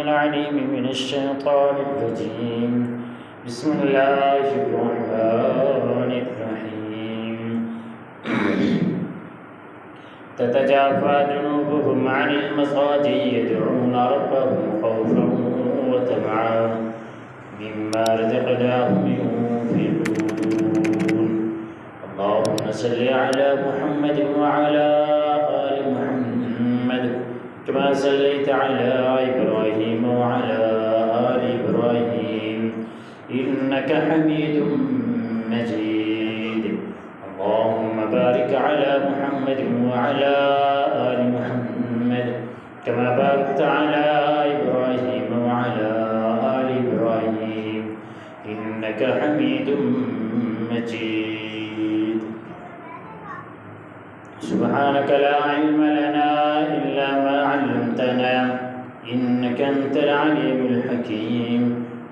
العليم من الشيطان الرجيم بسم الله الرحمن الرحيم تتجافى جنوبهم عن المضاجع يدعون ربهم خوفا وطمعا مما رزقناهم ينفقون اللهم صل على محمد وعلى آل محمد كما صليت على إبراهيم وعلى آل إبراهيم إنك حميد مجيد اللهم بارك على محمد وعلى آل محمد كما باركت على إبراهيم وعلى آل إبراهيم إنك حميد مجيد سبحانك لا علم لنا إلا ما علمتنا إنك أنت العليم الحكيم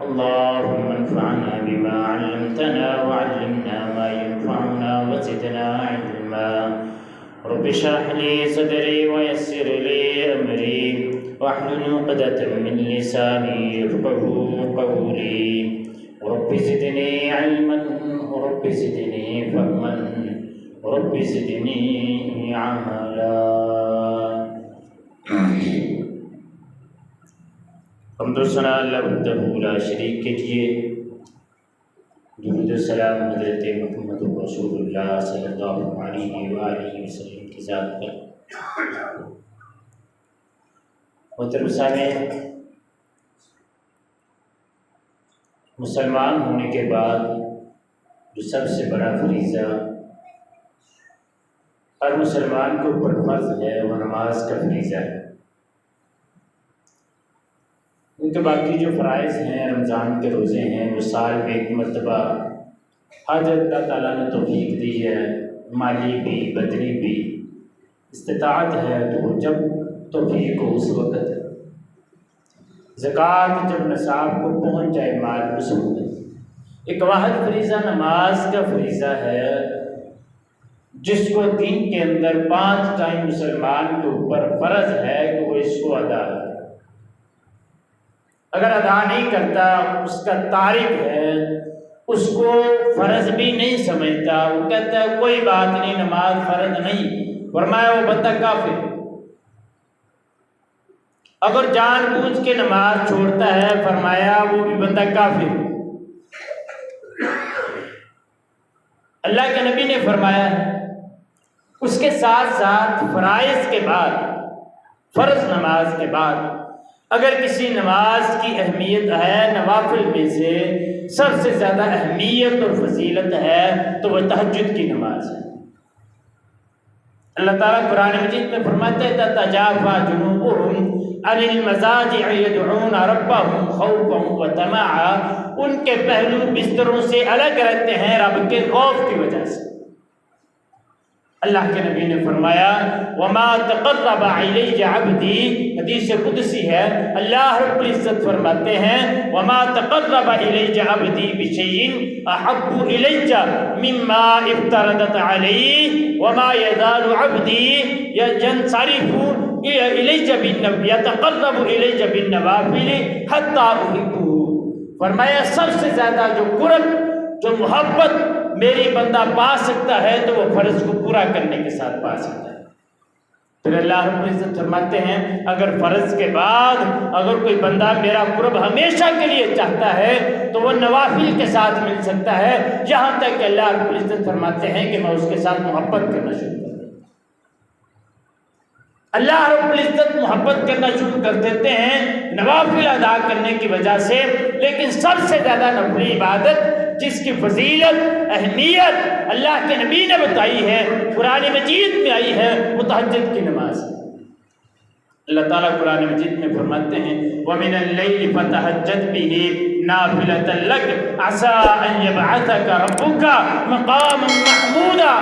اللهم انفعنا بما علمتنا وعلمنا ما ينفعنا وزدنا علما رب اشرح لي صدري ويسر لي أمري واحلل عقدة من لساني يفقهوا قولي رب زدني علما ورب زدني فهما رب زدني عملا حمد و ثنا اللہ وحدہ لا شریک کے لیے، درود و سلام حضرت محمد رسول اللہ صلی اللہ علیہ وآلہ وسلم کی ذات پر۔ محترم سامعین، مسلمان ہونے کے بعد جو سب سے بڑا فریضہ ہر مسلمان کے اوپر فرض ہے وہ نماز کا فریضہ ہے۔ ان کے باقی جو فرائض ہیں، رمضان کے روزے ہیں، وہ سال میں ایک مرتبہ حج اللہ تعالیٰ نے توفیق دی ہے، مالی بھی بدنی بھی استطاعت ہے تو وہ جب توفیق ہو اس وقت، زکوٰۃ جب نصاب کو پہنچ جائے مال اس وقت۔ ایک واحد فریضہ نماز کا فریضہ ہے جس کو دین کے اندر 5 ٹائم مسلمان کے اوپر فرض ہے کہ وہ اس کو ادا کرے۔ اگر ادا نہیں کرتا، اس کا تارک ہے، اس کو فرض بھی نہیں سمجھتا، وہ کہتا ہے کوئی بات نہیں، نماز فرض نہیں، فرمایا وہ بندہ کافر۔ اگر جان بوجھ کے نماز چھوڑتا ہے، فرمایا وہ بھی بندہ کافر۔ اللہ کے نبی نے فرمایا ہے اس کے ساتھ ساتھ فرائض کے بعد، فرض نماز کے بعد اگر کسی نماز کی اہمیت ہے، نوافل میں سے سب سے زیادہ اہمیت اور فضیلت ہے تو وہ تہجد کی نماز ہے۔ اللہ تعالیٰ قرآن مجید میں فرماتے ہیں تتجافی جنوبہم عن المضاجع يدعون ربهم خوفا وطمعا، ان کے پہلو بستروں سے الگ رہتے ہیں رب کے خوف کی وجہ سے۔ اللہ کے نبی نے فرمایا وما تقرب الی عبدی، حدیث قدسی ہے، اللہ رب العزت فرماتے ہیں وما تقرب الی عبدی بشیء احب الی مما افترضت علی وما یزال عبدی ینصرف یتقرب الی بالنوافل حتی احبہ۔ فرمایا سب سے زیادہ جو قرب، جو محبت میری بندہ پا سکتا ہے تو وہ فرض کو پورا کرنے کے ساتھ پا سکتا ہے۔ پھر اللہ رب العزت فرماتے ہیں اگر فرض کے بعد اگر کوئی بندہ میرا قرب ہمیشہ کے لیے چاہتا ہے تو وہ نوافل کے ساتھ مل سکتا ہے، یہاں تک کہ اللہ رب العزت فرماتے ہیں کہ میں اس کے ساتھ محبت کرنا شروع کر دوں۔ اللہ رب العزت محبت کرنا شروع کر دیتے ہیں نوافل ادا کرنے کی وجہ سے، لیکن سب سے زیادہ نفلی عبادت جس کی فضیلت، اہمیت اللہ کے نبی نے بتائی ہے، قرآن مجید میں آئی ہے، وہ تہجد کی نماز ہے۔ اللہ تعالیٰ قرآن مجید میں فرماتے ہیں وَمِنَ اللَّيْلِ فَتَهَجَّدْ بِهِ نَافِلَةً لَكَ عَسَىٰ أَن يَبْعَثَكَ رَبُّكَ مَقَامًا مَحْمُودًا۔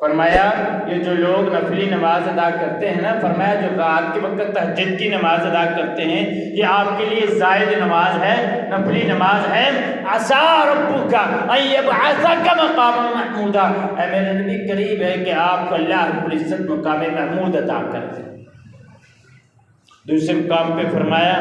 فرمایا یہ جو لوگ نفلی نماز ادا کرتے ہیں نا، فرمایا جو رات کے وقت تہجد کی نماز ادا کرتے ہیں، یہ آپ کے لیے زائد نماز ہے، نفلی نماز ہے۔ عسیٰ ربک ان یبعثک مقاما محمودا، اے میرے نبی قریب ہے کہ آپ کو اللہ رب العزت مقام محمود عطا کر دے۔ دوسرے مقام پہ فرمایا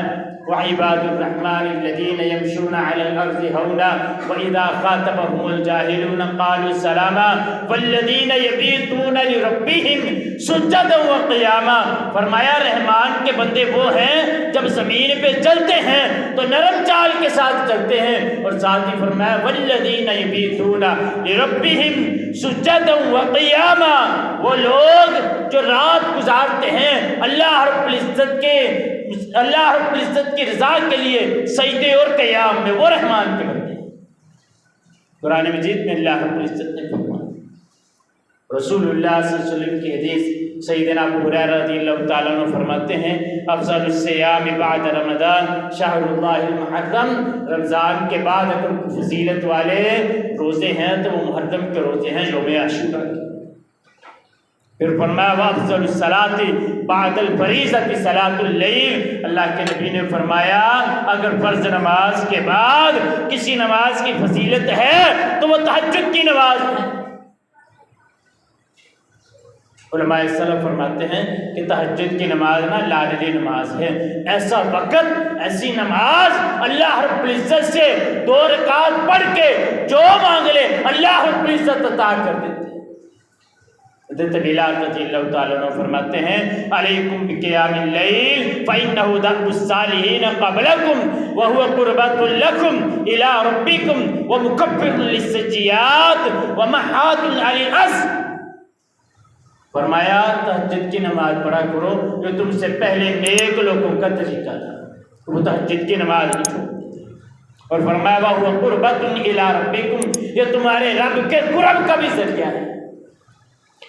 وعباد الرحمن الذين يمشون على الارض هونا واذا خاطبهم الجاهلون قالوا سلاما والذين يبيتون لربهم سجدا وقياما، فرمایا رحمان کے بندے وہ ہیں جب زمین پہ چلتے ہیں تو نرم چال کے ساتھ چلتے ہیں، اور ساتھ ہی فرمایا والذین یبیتون لربهم سجدا وقیاما، وہ لوگ جو رات گزارتے ہیں اللہ رب العزت کی رضا کے لیے سجدے اور قیام میں، وہ رحمان کے بندے ہیں۔ قرآن مجید میں اللہ رب العزت نے فرمایا، رسول اللہ صلی اللہ علیہ وسلم کی حدیث سیدنا ابو ہریرہ رضی اللہ تعالیٰ عنہ فرماتے ہیں افضل الصیام بعد رمضان شہر اللہ المحرم، رمضان کے بعد اگر فضیلت والے روزے ہیں تو وہ محرم کے روزے ہیں، یوم عاشورہ کے۔ پھر فرمایا وافضل الصلاۃ بعد الفریضۃ صلاۃ اللیل، اللہ کے نبی نے فرمایا اگر فرض نماز کے بعد کسی نماز کی فضیلت ہے تو وہ تہجد کی نماز ہے۔ علماء سلف فرماتے ہیں کہ تہجد کی نماز نا لاڈلی نماز ہے، ایسا وقت، ایسی نماز اللہ رب العزت سے 2 رکعت پڑھ کے جو مانگ لے اللہ رب العزت عطا کر دیتے۔ حضرت بلال رضی اللہ تعالیٰ عنہ فرماتے ہیں علیکم بقیام اللیل فإنہ دأب الصالحین قبلکم وہو قربۃ لکم الی ربکم ومکفر للسیئات ومحات للآثام، فرمایا تہجد کی نماز پڑھا کرو جو تم سے پہلے نیک لوگوں کا طریقہ تھا، وہ تہجد کی نماز نہیں چھوڑتے، اور فرمایا وہو قربۃ الی ربکم، یہ تمہارے رب کے قرب کا بھی ذریعہ ہے۔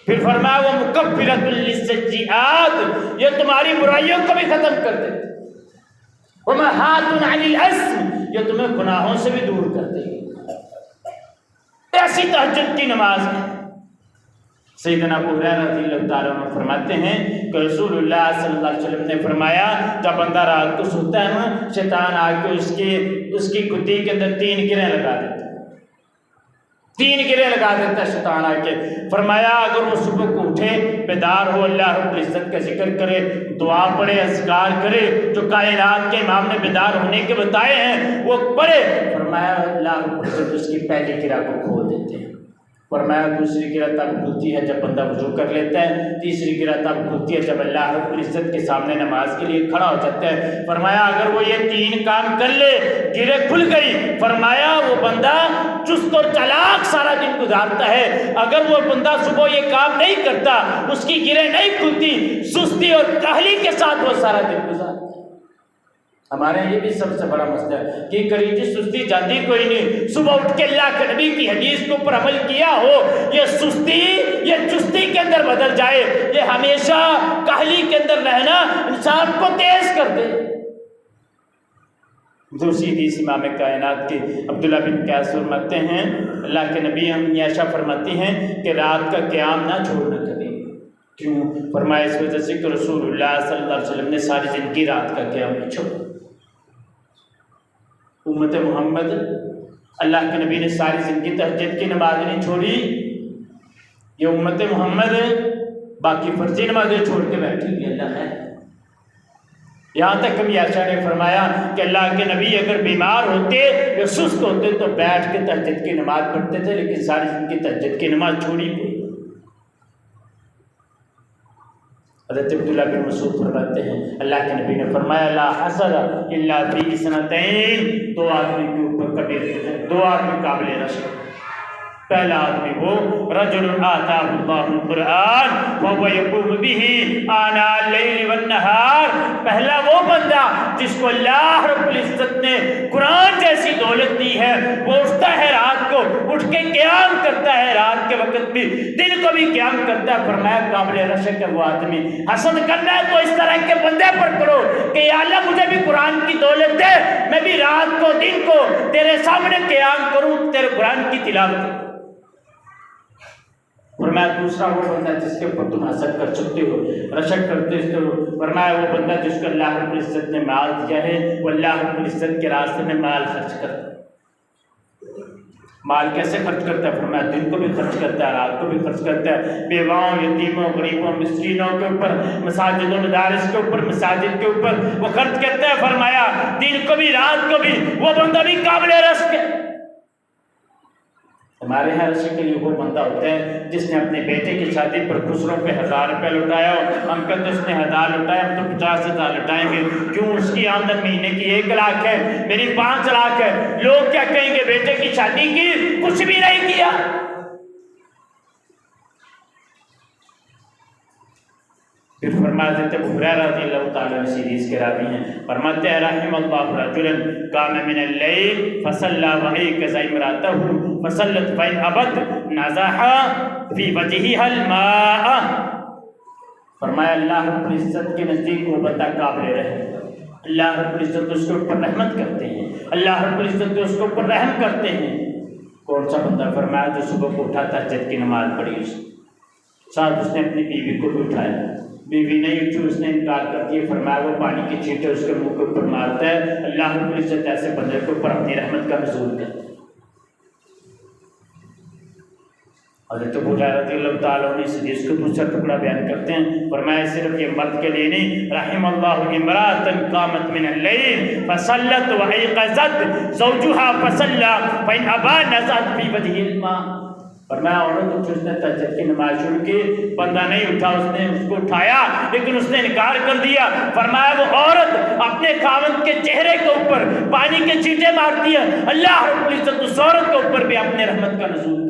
پھر فرمایا وہ مکفرۃ للسیئات، یہ تمہاری برائیوں کو بھی ختم کر دیتے، ومحات عن الاسم، یہ تمہیں گناہوں سے بھی دور کر دے گی۔ ایسی تہجد کی نماز ہے۔ سیدنا ابو ہریرہ رضی اللہ تعالیٰ عنہ فرماتے ہیں کہ رسول اللہ صلی اللہ علیہ وسلم نے فرمایا جب بندہ رات کو سوتا ہے نا، شیطان آ کے اس کی کتی کے اندر 3 گرہیں لگا دیتا ہے، 3 گرہیں لگا دیتا ہے شیطان آ کے۔ فرمایا اگر وہ صبح کو اٹھے، بیدار ہو، اللہ رب العزت کا ذکر کرے، دعا پڑھے، اذکار کرے جو کائنات کے امام نے بیدار ہونے کے بتائے ہیں وہ پڑھے، فرمایا اللہ رب العزت اس کی پہلی گرہ کو کھول دیتے ہیں۔ فرمایا دوسری گرہ تب کھلتی ہے جب بندہ وضو کر لیتا ہے، تیسری گرہ تب کھلتی ہے جب اللہ رب العزت کے سامنے نماز کے لیے کھڑا ہو جاتا ہے۔ فرمایا اگر وہ یہ 3 کام کر لے، گرہ کھل گئی، فرمایا وہ بندہ چست اور چالاک سارا دن گزارتا ہے۔ اگر وہ بندہ صبح یہ کام نہیں کرتا، اس کی گرہ نہیں کھلتی، سستی اور کاہلی کے ساتھ وہ سارا دن گزارتا ہے۔ ہمارے یہ بھی سب سے بڑا مسئلہ ہے کہ کریجی سستی جاندی کوئی نہیں، صبح اٹھ کے اللہ کے نبی کی حدیث کے اوپر عمل کیا ہو، یہ سستی یہ چستی کے اندر بدل جائے، یہ ہمیشہ کاہلی کے اندر رہنا انسان کو تیز کر دے۔ دوسری حدیث امام کائنات کے عبداللہ بن قیس فرماتے ہیں اللہ کے نبی ہم عائشہ فرماتی ہیں کہ رات کا قیام نہ چھوڑنا کریں۔ کیوں؟ فرمایا اس وجہ سے کہ رسول اللہ صلی اللہ علیہ وسلم نے ساری زندگی رات کا قیام نہیں چھوڑا۔ امت محمد اللہ کے نبی نے ساری زندگی تہجد کی نماز نہیں چھوڑی، یہ امت محمد باقی فرضی نمازیں چھوڑ کے بیٹھی ہوئی اللہ ہے۔ یہاں تک کبھی عائشہ نے فرمایا کہ اللہ کے نبی اگر بیمار ہوتے یا سست ہوتے تو بیٹھ کے تہجد کی نماز پڑھتے تھے، لیکن ساری زندگی تہجد کی نماز چھوڑی ہوئی۔ حضرت عبداللہ بن مسعود فرماتے ہیں اللہ کے نبی نے فرمایا لا حسد الا فی اثنتین، 2 آدمی کے اوپر کبھی 2 آدمی قابل رشک۔ پہلا آدمی وہ رجل آتاہ اللہ القرآن وهو یقوم به آناء اللیل والنہار، پہلا وہ بندہ جس کو اللہ رب العزت نے قرآن جیسی دولت دی ہے، وہ اٹھتا ہے رات کو، اٹھ کے قیام کرتا ہے، رات کے وقت بھی دن کو بھی قیام کرتا ہے۔ فرمایا قابل رشک ہے وہ آدمی۔ حسد کرنا ہے تو اس طرح کے بندے پر کرو کہ یا اللہ مجھے بھی قرآن کی دولت دے، میں بھی رات کو دن کو تیرے سامنے قیام کروں، تیرے قرآن کی تلاوت کروں۔ فرمایا دوسرا وہ بندہ جس کے اوپر تم حسد کر سکتے ہو، رشک کرتے ہو، فرمایا وہ بندہ جس کو اللہ رب العزت نے مال دیا ہے وہ اللہ رب العزت کے راستے میں مال خرچ کرتا ہے۔ مال کیسے خرچ کرتا ہے؟ فرمایا دن کو بھی خرچ کرتا ہے، رات کو بھی خرچ کرتا ہے، بیواؤں، یتیموں، غریبوں، مسکینوں کے اوپر، مساجد و مدارس کے اوپر، مساجد کے اوپر وہ خرچ کرتا ہے۔ فرمایا دن کو بھی رات کو بھی وہ بندہ بھی قابل رشک ہے۔ ہمارے یہاں رشک کے لیے وہ بندہ ہوتا ہے جس نے اپنے بیٹے کی شادی پر خسروں پہ 1000 روپے لٹایا ہو، ہم کہتے اس نے 1000 لٹایا، ہم تو 50,000 لٹائیں گے، کیوں؟ اس کی آمدن مہینے کی 1 لاکھ ہے، میری 5 لاکھ ہے، لوگ کیا کہیں گے؟ بیٹے کی شادی کی، کچھ بھی نہیں کیا۔ پھر فرمایا حضرت ابو ہریرہ رضی اللہ تعالیٰ عنہ حدیث کے راوی ہیں، فرماتے ہیں رحم اللہ رجلا قام من اللیل فصلی وایقظ امرأتہ فصلت فإن ابت نزح فی وجہها الماء۔ فرمایا اللہ رب العزت کے نزدیک وہ بندہ قابل رحم، اللہ رب العزت اس کے اوپر رحمت کرتے ہیں، اللہ رب العزت اس کے اوپر رحم کرتے ہیں۔ کون سا بندہ؟ فرمایا جو صبح کو اٹھا تہجد کی نماز پڑھی، اس ساتھ اس نے اپنی بیوی کو بھی اٹھایا، بیوی نہیں اٹھی، اس نے انکار کر دیا، فرمایا وہ پانی کی چھینٹیں اس کے منہ کے اوپر مارتا ہے، اللہ رب العزت ایسے بندے کے اوپر اپنی رحمت کا نزول کرتا ہے۔ حضرت ابو ہریرہ رضی اللہ تعالیٰ عنہ اس حدیث کو دوسرا ٹکڑا بیان کرتے ہیں، فرمایا صرف یہ مرد کے لیے نہیں، رحم اللہ امرأۃ قامت من اللیل فصلت وایقظت زوجها فصلی فإن ابى نزعت فی وجهه الماء۔ فرمایا عورت اٹھی، اس نے تہجد کی نماز شروع کی، بندہ نہیں اٹھا، اس نے اس کو اٹھایا لیکن اس نے انکار کر دیا، فرمایا وہ عورت اپنے خاوند کے چہرے کے اوپر پانی کے چھینٹیں مارتی ہے، اللہ رب العزت اس عورت کے اوپر بھی اپنے رحمت کا نزول کرتا۔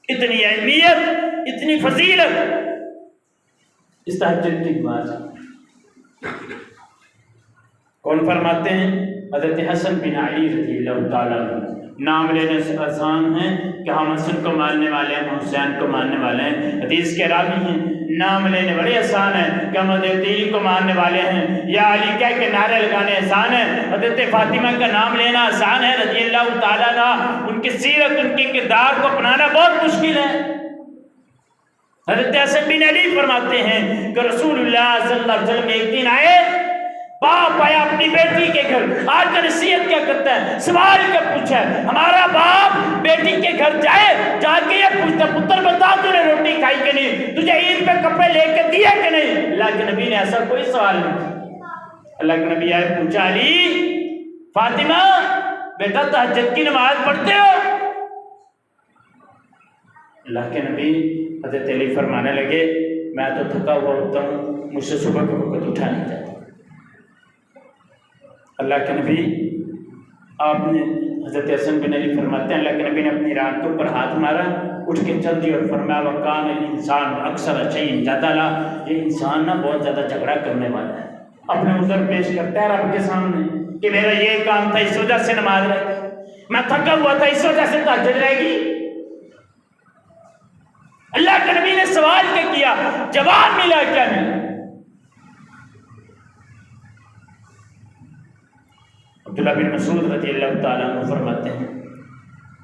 اتنی اہمیت، اتنی فضیلت اس تہجد کی نماز۔ کون فرماتے ہیں؟ حضرت حسن بن علی رضی اللہ تعالیٰ عنہ۔ نام لینے سے آسان ہے کہ ہم حسن کو ماننے والے ہیں، ہم حسین کو ماننے والے ہیں، حدیث کے راوی ہیں۔ نام لینے بڑے آسان ہے کہ ہم حضرت علی کو ماننے والے ہیں، یا علی کہہ کے نعرے لگانے آسان ہے، حضرت فاطمہ کا نام لینا آسان ہے رضی اللہ تعالیٰ عنہ، ان کی سیرت، ان کے کردار کو اپنانا بہت مشکل ہے۔ حضرت حسن بن علی فرماتے ہیں کہ رسول اللہ صلی اللہ علیہ وسلم ایک دن آئے، باپ آیا اپنی بیٹی کے گھر، آج کا نصیحت کیا کرتا ہے؟ سوال کیا پوچھا ہے؟ ہمارا باپ بیٹی کے گھر جائے، جا کے یہ پوچھتا پتر بتا تو نے روٹی کھائی کہ نہیں، تجھے عید پہ کپڑے لے کے دیے کہ نہیں؟ اللہ کے نبی نے ایسا کوئی سوال نہیں۔ اللہ کے نبی آئے، پوچھا علی، فاطمہ بیٹا تہجد کی نماز پڑھتے ہو؟ اللہ کے نبی حضرت علی فرمانے لگے، میں تو تھکا ہوا ہوتا ہوں، مجھ سے صبح کے وقت اٹھا نہیں جاتا۔ اللہ کے نبی آپ نے، حضرت حسن بن علی فرماتے ہیں اللہ کے نبی نے اپنی ران کے اوپر ہاتھ مارا، اٹھ کے چل دی اور فرمایا وَقَانَ الْإِنسَانُ أَكْثَرَ شَيْءٍ جَدَلًا، یہ انسان نا بہت زیادہ جھگڑا کرنے والا ہے، اپنے عذر پیش کرتا ہے رب کے سامنے کہ میرا یہ کام تھا، اس وجہ سے نماز رہ گئی، میں تھکا ہوا تھا، اس وجہ سے تہجد رہ گئی۔ اللہ کے نبی نے سوال کیا، جواب ملا کیا نہیں؟ عبداللہ بن مسعود رضی اللہ تعالیٰ عنہ فرماتے ہیں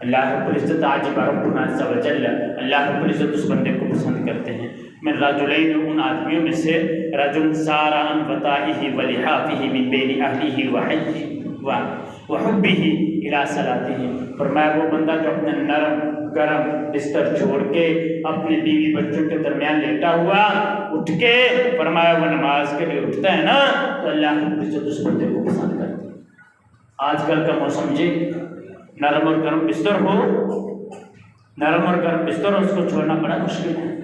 اللہ رب العزت عجب ربنا عز و جل، اللہ رب العزت اس بندے کو پسند کرتے ہیں، من رجلین، ان آدمیوں میں سے، رجل سار عن وطائہ ولحافہ من بین اہلہ وحبہ الی صلاتہ، فرمایا وہ بندہ جو اپنے نرم گرم بستر چھوڑ کے اپنے بیوی بچوں کے درمیان لیٹا ہوا اٹھ کے، فرمایا وہ نماز کے لیے اٹھتا ہے نا تو اللہ رب العزت اس بندے کو پسند کرتے ہیں۔ آج کل کا موسم جی، نرم اور گرم بستر ہو، نرم اور گرم بستر ہو، اس کو چھوڑنا بڑا مشکل ہے،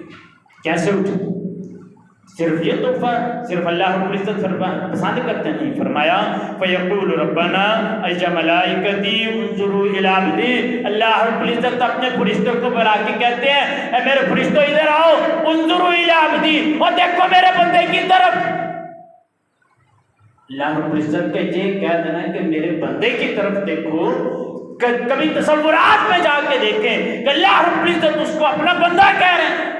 کیسے اٹھے؟ صرف یہ تحفہ صرف اللہ رب العزت پسند کرتے نہیں، فرمایا فَيَقُولُ رَبَّنَا اَجَّ مَلَائِكَتِي انظُرُوا إِلَىٰ عَبْدِي، اللہ رب العزت اپنے فرشتوں کو بلا کے کہتے ہیں اے میرے فرشتوں ادھر آؤ، انظروا إِلَىٰ عَبْدِي، اور دیکھو میرے بندے کی طرف۔ اللہ رب العزت کا یہ کہہ دینا ہے کہ میرے بندے کی طرف دیکھو، کبھی تصورات میں جا کے دیکھیں کہ اللہ رب العزت اس کو اپنا بندہ کہہ رہے ہیں،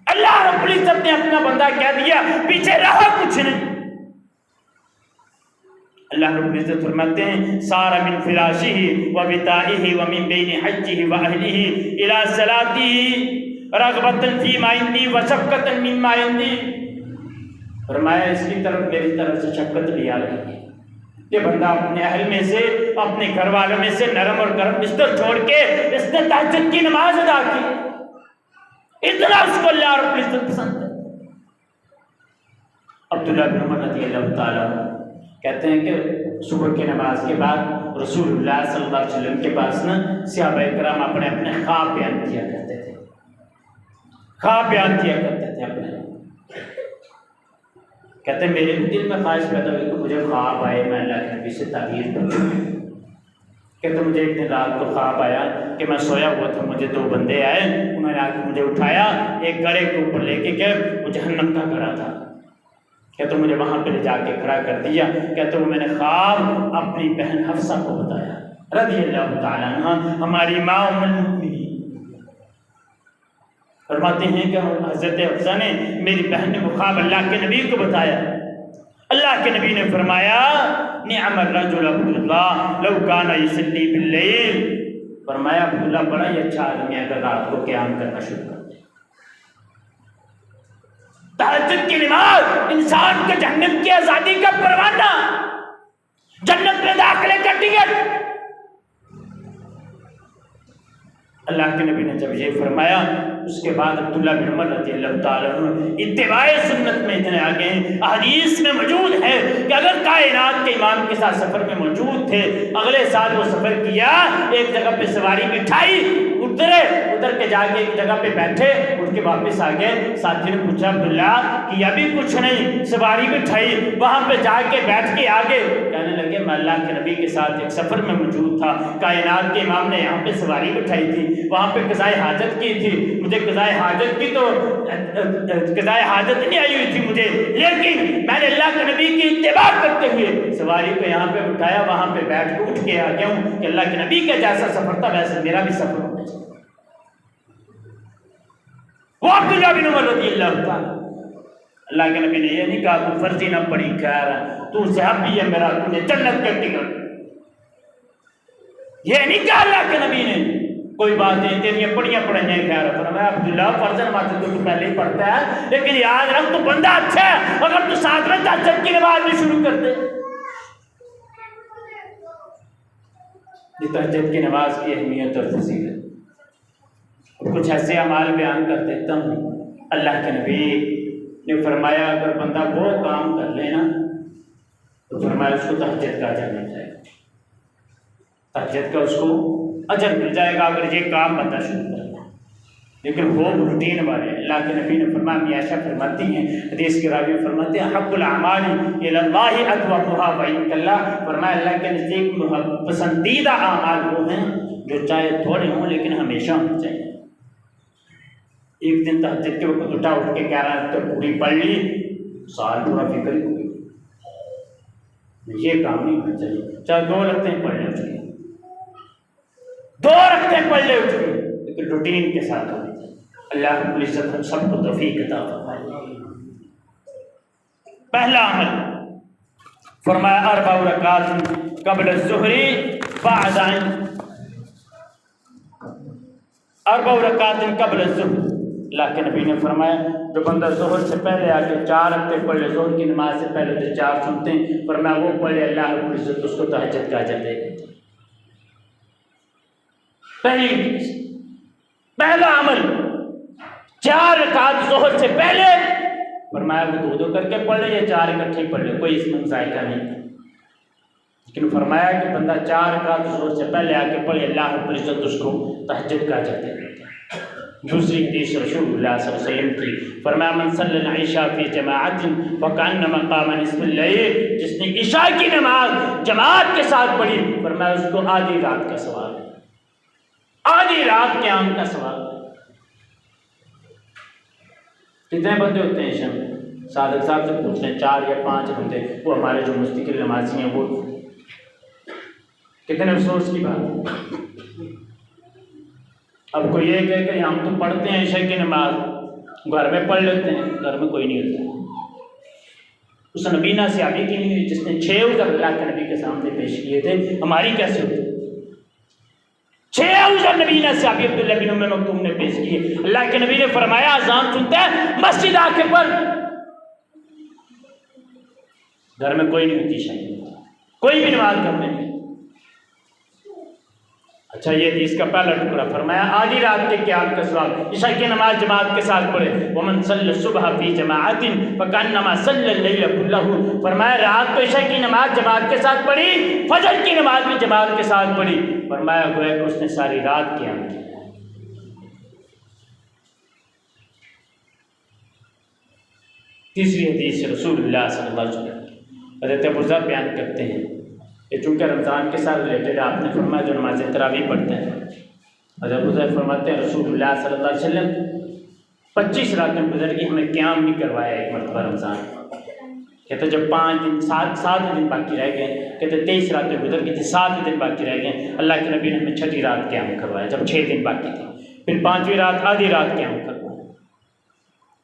اللہ رب العزت نے اپنا بندہ کہہ دیا، پیچھے رہا کچھ نہیں۔ اللہ رب العزت فرماتے ہیں سار من فراشہ و بتائہ و من بین حجہ و اہلہ الی صلاتہ رغبۃ فیما عندی و شفقۃ مما عندی، فرمایا اس کی طرف میری طرف سے شفقت بھی آ گئی کہ بندہ اپنے اہل میں سے اپنے گھر والوں میں سے نرم اور گرم بستر چھوڑ کے اس نے تہجد کی نماز ادا کی، اتنا اس کو اللہ رب العزت پسند ہے۔ عبداللہ بن عمر رضی اللہ تعالیٰ کہتے ہیں کہ صبح کی نماز کے بعد رسول اللہ صلی اللہ علیہ وسلم کے پاس نا صحابہ کرام اپنے اپنے خواب بیان کیا کرتے تھے، خواب بیان کیا کرتے تھے اپنے۔ کہتے ہیں میرے بھی دل میں خواہش پیدا ہوئی کہ مجھے خواب آئے میں اللہ کے نبی سے تعبیر کروں۔ کہتے مجھے ایک دن رات کو خواب آیا کہ میں سویا ہوا تھا، مجھے دو بندے آئے، انہوں نے آ کے مجھے اٹھایا، ایک گڑھے کے اوپر لے کے گئے، وہ جہنم کا گڑھا تھا۔ کہتے مجھے وہاں پہ لے جا کے کھڑا کر دیا۔ کہتے وہ میں نے خواب اپنی بہن حفصہ کو بتایا رضی اللہ تعالیٰ عنہ، ہماری ماں ام المؤمنین۔ فرماتے ہیں کہ حضرت حفصہ نے میری بہن نے وہ خواب اللہ کے نبی کو بتایا۔ اللہ کے نبی نے فرمایا نعم الرجل عبداللہ لو کان یصلی باللیل، فرمایا عبداللہ بڑا ہی اچھا آدمی ہے اگر رات کو قیام کرنا شروع کر دے۔ تہجد کی نماز انسان کے جہنم کی آزادی کا پروانہ، جنت میں داخلے کا ٹکٹ۔ اللہ کے نبی نے جب یہ فرمایا اس کے بعد عبداللہ بن عمر رضی اللہ تعالیٰ عنہ اتباع سنت میں اتنے آگے ہیں۔ احادیث میں موجود ہے کہ اگر کائنات کے امام کے ساتھ سفر میں موجود تھے، اگلے سال وہ سفر کیا، ایک جگہ پہ سواری بٹھائی، اترے، اتر کے جا کے ایک جگہ پہ بیٹھے، اٹھ کے واپس آ گئے۔ ساتھی نے پوچھا عبداللہ کیا بھی کچھ نہیں، سواری بٹھائی، وہاں پہ جا کے بیٹھ کے آگے، کہنے لگے میں اللہ کے نبی کے ساتھ ایک سفر میں موجود تھا، کائنات کے امام نے یہاں پہ سواری بٹھائی تھی، وہاں پہ قضاء حاجت کی تھی، مجھے قضاء حاجت کی تو قضاء حاجت نہیں آئی ہوئی تھی مجھے، لیکن میں نے اللہ کے نبی کی اتباع کرتے ہوئے سواری کو یہاں پہ بٹھایا، وہاں پہ بیٹھ کے اٹھ کے آ گیا ہوں کہ اللہ کے نبی کا جیسا سفر تھا ویسے میرا بھی سفر ہونا چاہیے۔ وہ عبداللہ بن عمر رضی اللہ تعالیٰ، اللہ کے نبی نے یہ نہیں کہا تو فرضی نہ پڑی خیر تو صحابی ہے میرا، تجھے جنت کا ٹکٹ، یہ نہیں کہا اللہ کے نبی نے کوئی بات نہیں تیری پڑھیاں پڑھائیں خیر۔ فرمایا عبداللہ فرض نماز تو پہلے ہی پڑھتا ہے، لیکن یاد رکھ تو بندہ اچھا ہے اگر تو ساتھ میں تہجد کی نماز بھی شروع کر دے۔ یہ تہجد کی نماز کی اہمیت اور فضیلت کچھ ایسے اعمال بیان کر دیتا ہوں۔ اللہ کے نبی نے فرمایا اگر بندہ وہ کام کر لینا تو فرمایا اس کو تہجد کا اجر مل جائے گا، تہجد کا اس کو اجر مل جائے گا اگر یہ کام بندہ شروع کرتا ہے۔ لیکن وہ روٹین والے، اللہ کے نبی نے فرمایا، عائشہ فرماتی ہیں، حدیث کے راوی فرماتے ہیں حب الاعمال الی اللہ ادومها وان قل، فرمایا اللہ کے نزدیک پسندیدہ اعمال وہ ہیں جو چاہے تھوڑے ہوں لیکن ہمیشہ ہونے چاہیے۔ ایک دن تہجد کے وقت اٹھا اٹھ کے 11 رکعتیں پوری پڑھ لی، سال پورا فکر ہی ہوئی، یہ کام نہیں ہونا چاہیے۔ چاہے 2 رکعتیں پڑھ لیں اس کی، 2 رکعتیں پڑھ لے اٹھ کے، لیکن روٹین کے ساتھ ہونی چاہیے۔ اللہ رب العزت ہم سب کو توفیق عطا فرمائے۔ پہلا عمل فرمایا 4 رکعات قبل الظہر بعد 4 رکعات قبل الظہر، اللہ کے نبی نے فرمایا جو بندہ ظہر سے پہلے آ کے 4 رکعتیں پڑھ لے، ظہر کی نماز سے پہلے جو 4 سنتے ہیں، فرمایا وہ پڑھ لے، اللہ رب العزت اس کو تہجد کا اجر دے گا۔ پہلا عمل 4 رکعت ظہر سے پہلے، فرمایا وہ 2 کر کے پڑھ لے یا 4 اکٹھے پڑھ لے، کوئی اس میں ذائقہ نہیں تھا، لیکن فرمایا کہ بندہ 4 رکعت ظہر سے پہلے آ کے پڑھے، اللہ رب العزت اس کو تہجد کا اجر دے گا۔ دوسری حدیث رسول اللہ صلی اللہ علیہ وسلم کی، فرمایا من صلی العشاء فی جماعت فکأنما قام نصف اللیل، جس نے عشاء کی نماز جماعت کے ساتھ پڑھی، فرمایا اس کو آدھی رات کا ثواب ہے، آدھی رات قیام کا ثواب ہے۔ کتنے بندے ہوتے ہیں عشاء میں؟ صادق صاحب سے پوچھ لیں، 4 یا 5 بندے، وہ ہمارے جو مستقل نمازی ہیں، وہ کتنے افسوس کی بات ہے۔ اب کوئی یہ کہے کہ ہم تو پڑھتے ہیں عشاء کی نماز، گھر میں پڑھ لیتے ہیں، گھر میں کوئی نہیں ہوتا، اس نبینا صحابی کی نہیں ہوئی جس نے 6 عذر اللہ کے نبی کے سامنے پیش کیے تھے، ہماری کیسے ہوتی؟ 6 عذر نبینا صحابی عبداللہ بن ام مکتوم نے پیش کیے. اللہ کے نبی نے فرمایا اذان سنتا ہے مسجد آ کے پڑھ. گھر میں کوئی نہیں ہوتی شاید، کوئی بھی نماز گھر میں نہیں. اچھا یہ حدیث کا پہلا ٹکڑا. فرمایا آدھی رات کے قیام کا ثواب، عشاء کی نماز جماعت کے ساتھ پڑھے. ومن صلی الصبح فی جماعت فکانما صلی اللیل کلہ. فرمایا رات کو عشاء کی نماز جماعت کے ساتھ پڑھی، فجر کی نماز بھی جماعت کے ساتھ پڑھی. فرمایا گویا کہ اس نے ساری رات قیام کیا. تیسری حدیث رسول اللہ صلی اللہ علیہ وسلم حضرت ابو ذر بیان کرتے ہیں، یہ چونکہ رمضان کے ساتھ ریلیٹڈ آپ نے فرمایا جو نماز تراویح پڑھتے ہیں. حضرت ابو ذر فرماتے ہیں رسول اللہ صلی اللہ علیہ وسلم 25 راتیں گزر گئی، ہمیں قیام نہیں کروایا ایک مرتبہ رمضان. کہتے جب 5 دن 7 دن باقی رہ گئے، کہتے 23 راتیں گزر گئی تھی، 7 دن باقی رہ گئے، اللہ کے نبی نے ہمیں 6ٹھی رات قیام کروایا جب 6 دن باقی تھے. پھر 5ویں رات آدھی رات قیام کروایا.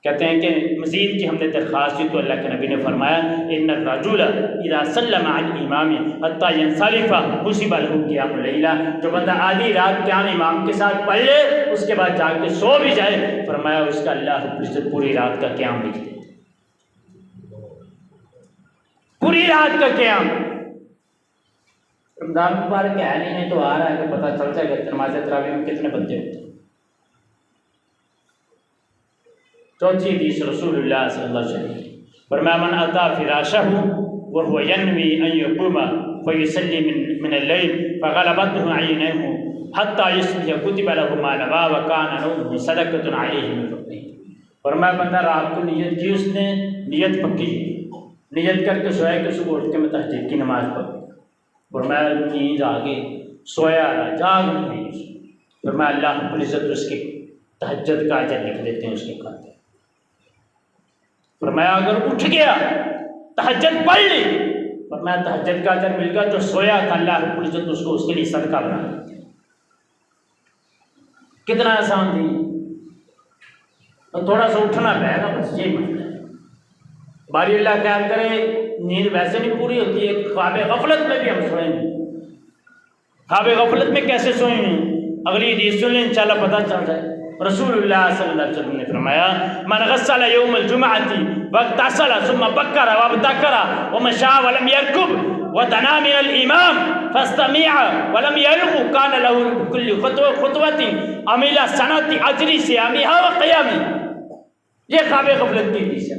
کہتے ہیں کہ مزید کی ہم نے درخواست کی تو اللہ کے نبی نے فرمایا ان الرجل اذا سلم علی الامام حتی ینصرف حسب له قیام اللیلہ. جو بندہ آدھی رات قیام امام کے ساتھ پڑھ لے اس کے بعد جا کے سو بھی جائے، فرمایا اس کا اللہ رب العزت پوری رات کا قیام لکھ دیتے. پوری رات کا قیام. رمضان مبارک ہے نہیں تو آ رہا ہے کہ پتہ چل جائے گا نماز تراویح میں کتنے بندے ہوتے ہیں. چوتھی حدیث رسول اللہ صلی اللہ علیہ وسلم فرمایا من اتی فراشہ وهو ينوي ان يقوم فيصلي من الليل فغلبته عينه حتى يصبح كتب له ما نوى وكان نومه صدقة عليه من فضله. فرمایا بندہ رات کو نیت کی، اس نے نیت پکی، نیت کر کے سویا کہ صبح اٹھ کے میں تہجد کی نماز پڑھوں. فرمایا نیند آ گئی، سویا رہا، جاگ نہیں. فرمایا اللہ رب العزت اس کے تہجد کا اجر لکھ دیتے ہیں اس کے کھاتے. فرمایا اگر اٹھ گیا تہجد پڑھ لی، فرمایا تہجد کا اجر مل گیا، جو سویا تھا اللہ رب العزت اس کو اس کے لیے صدقہ بنا دیتے ہیں. کتنا آسان تھی. اور تھوڑا سا اٹھنا پڑے گا، بس یہ مسئلہ ہے. باری اللہ خیال کرے نیند ویسے نہیں پوری ہوتی ہے. خواب غفلت میں بھی ہم سوئیں گے. خواب غفلت میں کیسے سوئیں گے؟ اگلی حدیث سن لیں انشاءاللہ پتہ چل جائے. رسول اللہ صلی اللہ علیہ وسلم نے فرمایا من غسل یوم الجمعۃ واغتسل ثم بکر وابتکر ومشى ولم يركب ودنا من الامام فاستمع ولم يلغ كان له بكل خطوة عمل سنة اجر صيامها وقيامها. یہ خواب غفلت کی حدیث ہے.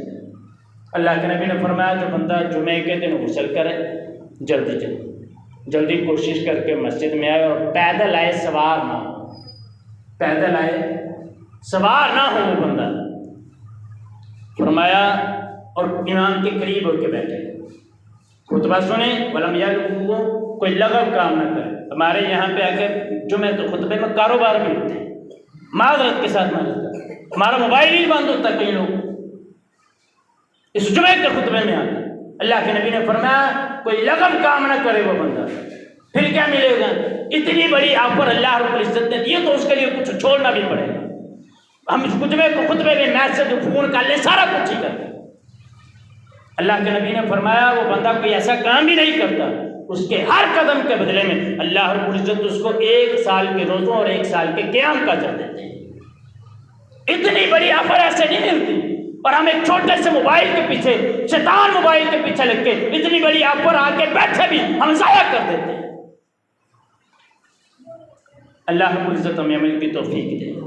اللہ کے نبی نے فرمایا جو بندہ جمعے کے دن غسل کرے جلدی کوشش کر کے مسجد میں آئے اور پیدل آئے، سوار نہ ہو. پیدل آئے سوار نہ ہو وہ بندہ. فرمایا اور امام کے قریب ہو کے بیٹھے، خطبہ سنیں، ولم یلغو، کوئی لغو کام نہ کرے. ہمارے یہاں پہ اگر جمعہ تو خطبے میں کاروبار بھی ہوتے ہیں، معذرت کے ساتھ معذرت کرتے، ہمارا موبائل ہی بند ہوتا ہے. کئی لوگ اس جمعے کے خطبے میں آتے. اللہ کے نبی نے فرمایا کوئی لغو کام نہ کرے وہ بندہ. پھر کیا ملے گا؟ اتنی بڑی آفر اللہ رب العزت نے دی تو اس کے لیے کچھ چھوڑنا بھی پڑے گا. ہم اس خطبے میں میسج فون کر لیں، سارا کچھ ہی کرتے. اللہ کے نبی نے فرمایا وہ بندہ کوئی ایسا کام بھی نہیں کرتا، اس کے ہر قدم کے بدلے میں اللہ رب العزت اس کو 1 سال کے روزوں اور 1 سال کے قیام کا اجر دیتے ہیں. اتنی بڑی آفر ایسے نہیں ملتی. اور ہم ایک چھوٹے سے موبائل کے پیچھے، شیطان موبائل کے پیچھے لگ کے اتنی بڑی آفر آ کے بیٹھے بھی ہم ضائع کر دیتے ہیں. اللہ رب العزت ہمیں عمل کی توفیق دے.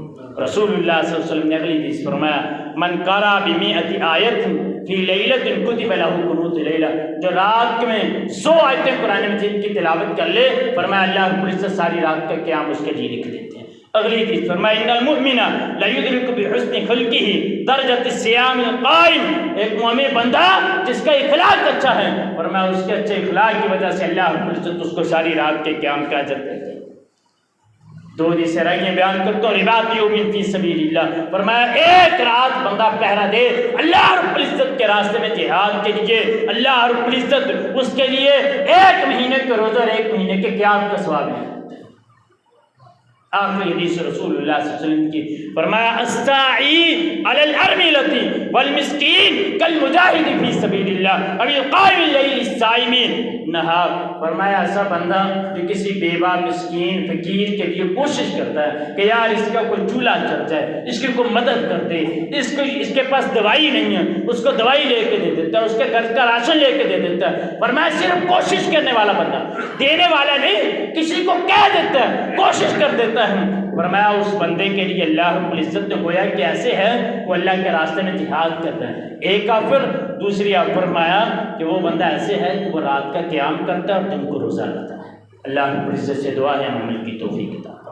رسول اللہ صلی اللہ علیہ وسلم نے اگلی حدیث فرمایا من قرأ ب100 آیت فی لیلۃ کتب لہ قنوت لیلہ. جو رات میں 100 آیتیں قرآن مجید کی تلاوت کر لے، فرمایا اللہ رب العزت ساری رات کا قیام اس کے لیے لکھ دیتے ہیں. اگلی حدیث فرمایا ان المؤمن لیدرک بحسن خلقہ درجۃ الصیام القائم. ایک مومن بندہ جس کا اخلاق اچھا ہے، فرمایا اس کے اچھے اخلاق کی وجہ سے اللہ رب العزت اس کو ساری رات کے قیام کا اجر دیتے ہیں. 2 حدیثیں رہ گئی بیان کرتا ہوں. رباط یوم فی سبیل اللہ، فرمایا ایک رات بندہ پہرا دے اللہ رب العزت کے راستے میں جہاد کے لیے، اللہ رب العزت اس کے لیے 1 مہینے کے روزہ اور 1 مہینے کے قیام کا ثواب ہے. آخری حدیث رسول اللہ صلی اللہ علیہ وسلم کی، فرمایا الساعی علی الارملۃ والمسکین کالمجاہد فی سبیل اللہ او القائم اللیل الصائم نہار۔ فرمایا ایسا بندہ جو کسی بیوہ مسکین فقیر کے لیے کوشش کرتا ہے کہ یار اس کا کوئی چولہا چل جائے، اس کی کوئی مدد کر دے، اس کے پاس دوائی نہیں ہے اس کو دوائی لے کے دے دیتا ہے، اس کے گھر کا راشن لے کے دے دیتا ہے۔ فرمایا صرف کوشش کرنے والا بندہ، دینے والا نہیں، کسی کو کہہ دیتا ہے، کوشش کر دیتا ہے۔ فرمایا اس بندے کے لیے اللہ رب العزت نے گویا کہ ایسے ہے وہ اللہ کے راستے میں جہاد کرتا ہے۔ ایک کافر، دوسری آپ فرمایا کہ وہ بندہ ایسے ہے کہ وہ رات کا قیام کرتا ہے اور دن کو روزہ رکھتا ہے۔ اللہ رب العزت سے دعا ہے عمل کی توفیق عطا۔